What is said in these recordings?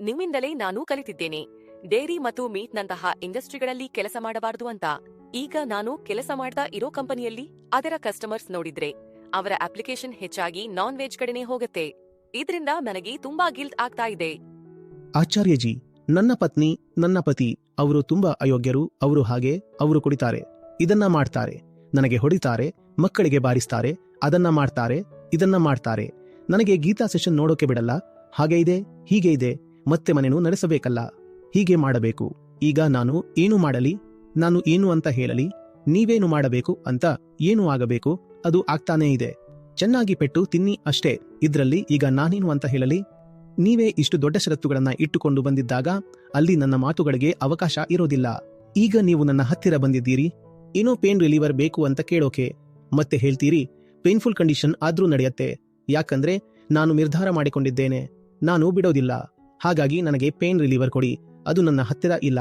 ನಿಮ್ಮಿಂದಲೇ ನಾನು ಕಲಿತಿದ್ದೇನೆ. ಡೇರಿ ಮತ್ತು ಮೀಟ್ನಂತಹ ಇಂಡಸ್ಟ್ರಿಗಳಲ್ಲಿ ಕೆಲಸ ಮಾಡಬಾರದು ಅಂತ. ಈಗ ನಾನು ಕೆಲಸ ಮಾಡ್ತಾ ಇರೋ ಕಂಪನಿಯಲ್ಲಿ ಅದರ ಕಸ್ಟಮರ್ಸ್ ನೋಡಿದ್ರೆ ಅವರ ಅಪ್ಲಿಕೇಶನ್ ಹೆಚ್ಚಾಗಿ ನಾನ್ ವೆಜ್ ಕಡೆನೇ ಹೋಗುತ್ತೆ. ಇದರಿಂದ ನನಗೆ ತುಂಬಾ ಗಿಲ್ಟ್ ಆಗ್ತಾ ಇದೆ. ಆಚಾರ್ಯಜಿ, ನನ್ನ ಪತ್ನಿ, ನನ್ನ ಪತಿ ಅವರು ತುಂಬಾ ಅಯೋಗ್ಯರು. ಅವರು ಕುಡಿತಾರೆ, ಇದನ್ನ ಮಾಡ್ತಾರೆ, ನನಗೆ ಹೊಡಿತಾರೆ, ಮಕ್ಕಳಿಗೆ ಬಾರಿಸ್ತಾರೆ, ಅದನ್ನ ಮಾಡ್ತಾರೆ, ಇದನ್ನ ಮಾಡ್ತಾರೆ. ನನಗೆ ಗೀತಾ ಸೆಷನ್ ನೋಡೋಕೆ ಬಿಡಲ್ಲ. ಹಾಗೆ ಇದೆ, ಹೀಗೆ ಇದೆ, ಮತ್ತೆ ಮನೆನೂ ನಡೆಸಬೇಕಲ್ಲ. ಹೀಗೆ ಮಾಡಬೇಕು. ಈಗ ನಾನು ಏನು ಮಾಡಲಿ? ನಾನು ಏನು ಅಂತ ಹೇಳಲಿ? ನೀವೇನು ಮಾಡಬೇಕು ಅಂತ ಏನು ಆಗಬೇಕು ಅದು ಆಗ್ತಾನೇ ಇದೆ. ಚೆನ್ನಾಗಿ ಪೆಟ್ಟು ತಿನ್ನಿ ಅಷ್ಟೇ. ಇದ್ರಲ್ಲಿ ಈಗ ನಾನೇನು ಅಂತ ಹೇಳಲಿ? ನೀವೇ ಇಷ್ಟು ದೊಡ್ಡ ಷರತ್ತುಗಳನ್ನ ಇಟ್ಟುಕೊಂಡು ಬಂದಿದ್ದಾಗ ಅಲ್ಲಿ ನನ್ನ ಮಾತುಗಳಿಗೆ ಅವಕಾಶ ಇರೋದಿಲ್ಲ. ಈಗ ನೀವು ನನ್ನ ಹತ್ತಿರ ಬಂದಿದ್ದೀರಿ, ಏನೋ ಪೇನ್ ರಿಲೀವರ್ ಬೇಕು ಅಂತ ಕೇಳೋಕೆ. ಮತ್ತೆ ಹೇಳ್ತೀರಿ ಪೇನ್ಫುಲ್ ಕಂಡೀಷನ್ ಆದ್ರೂ ನಡೆಯತ್ತೆ. ಯಾಕಂದ್ರೆ ನಾನು ನಿರ್ಧಾರ ಮಾಡಿಕೊಂಡಿದ್ದೇನೆ, ನಾನು ಬಿಡೋದಿಲ್ಲ. ಹಾಗಾಗಿ ನನಗೆ ಪೇನ್ ರಿಲೀವರ್ ಕೊಡಿ. ಅದು ನನ್ನ ಹತ್ತಿರ ಇಲ್ಲ.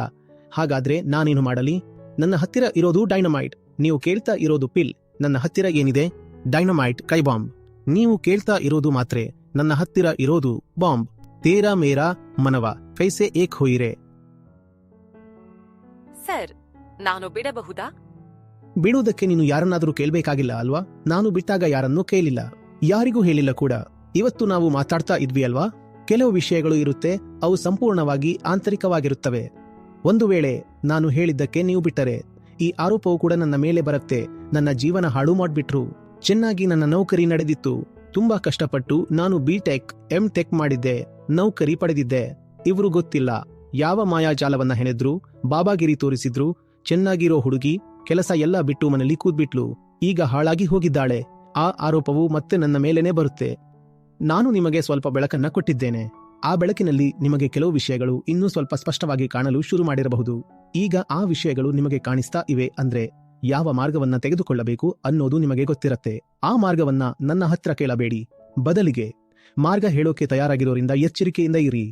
ಹಾಗಾದ್ರೆ ನಾನೇನು ಮಾಡಲಿ? ನನ್ನ ಹತ್ತಿರ ಇರೋದು ಡೈನಮೈಟ್. ನೀವು ಕೇಳ್ತಾ ಇರೋದು ಪಿಲ್. ನನ್ನ ಹತ್ತಿರ ಏನಿದೆ? ಡೈನಮೈಟ್ ಕೈ ಬಾಂಬ್. ನೀವು ಕೇಳ್ತಾ ಇರೋದು ಮಾತ್ರೆ. ನನ್ನ ಹತ್ತಿರ ಇರೋದು ಬಾಂಬ್. ತೇರಾ ಮೇರಾ ಮನವ ಕೈಸೆ ಏಕ್ ಹೋಯಿರೆ. ಸರ್, ನಾನು ಬಿಡಬಹುದಾ? ಬಿಡುವುದಕ್ಕೆ ನೀನು ಯಾರನ್ನಾದರೂ ಕೇಳಬೇಕಾಗಿಲ್ಲ ಅಲ್ವಾ? ನಾನು ಬಿಟ್ಟಾಗ ಯಾರನ್ನೂ ಕೇಳಿಲ್ಲ, ಯಾರಿಗೂ ಹೇಳಿಲ್ಲ ಕೂಡ. ಇವತ್ತು ನಾವು ಮಾತಾಡ್ತಾ ಇದ್ವಿ ಅಲ್ವಾ? ಕೆಲವು ವಿಷಯಗಳು ಇರುತ್ತೆ, ಅವು ಸಂಪೂರ್ಣವಾಗಿ ಆಂತರಿಕವಾಗಿರುತ್ತವೆ. ಒಂದು ವೇಳೆ ನಾನು ಹೇಳಿದ್ದಕ್ಕೆ ನೀವು ಬಿಟ್ಟರೆ ಈ ಆರೋಪವು ಕೂಡ ನನ್ನ ಮೇಲೆ ಬರುತ್ತೆ. ನನ್ನ ಜೀವನ ಹಾಳು ಮಾಡ್ಬಿಟ್ರು. ಚೆನ್ನಾಗಿ ನನ್ನ ನೌಕರಿ ನಡೆದಿತ್ತು. ತುಂಬಾ ಕಷ್ಟಪಟ್ಟು ನಾನು ಬಿಟೆಕ್ ಎಂಟೆಕ್ ಮಾಡಿದ್ದೆ, ನೌಕರಿ ಪಡೆದಿದ್ದೆ. ಇವರು ಗೊತ್ತಿಲ್ಲ ಯಾವ ಮಾಯಾಜಾಲವನ್ನ ಹೆಣೆದ್ರು, ಬಾಬಾಗಿರಿ ತೋರಿಸಿದ್ರು. ಚೆನ್ನಾಗಿರೋ ಹುಡುಗಿ ಕೆಲಸ ಎಲ್ಲ ಬಿಟ್ಟು ಮನೇಲಿ ಕೂದ್ಬಿಟ್ಲು. ಈಗ ಹಾಳಾಗಿ ಹೋಗಿದ್ದಾಳೆ. ಆ ಆರೋಪವು ಮತ್ತೆ ನನ್ನ ಮೇಲೇನೆ ಬರುತ್ತೆ. ನಾನು ನಿಮಗೆ ಸ್ವಲ್ಪ ಬೆಳಕನ್ನ ಕೊಟ್ಟಿದ್ದೇನೆ. ಆ ಬೆಳಕಿನಲ್ಲಿ ನಿಮಗೆ ಕೆಲವು ವಿಷಯಗಳು ಇನ್ನೂ ಸ್ವಲ್ಪ ಸ್ಪಷ್ಟವಾಗಿ ಕಾಣಲು ಶುರು ಮಾಡಿರಬಹುದು. ಈಗ ಆ ವಿಷಯಗಳು ನಿಮಗೆ ಕಾಣಿಸ್ತಾ ಇವೆ ಅಂದ್ರೆ ಯಾವ ಮಾರ್ಗವನ್ನ ತೆಗೆದುಕೊಳ್ಳಬೇಕು ಅನ್ನೋದು ನಿಮಗೆ ಗೊತ್ತಿರತ್ತೆ. ಆ ಮಾರ್ಗವನ್ನ ನನ್ನ ಹತ್ರ ಕೇಳಬೇಡಿ. ಬದಲಿಗೆ ಮಾರ್ಗ ಹೇಳೋಕೆ ತಯಾರಾಗಿರೋರಿಂದ ಎಚ್ಚರಿಕೆಯಿಂದ ಇರಿ.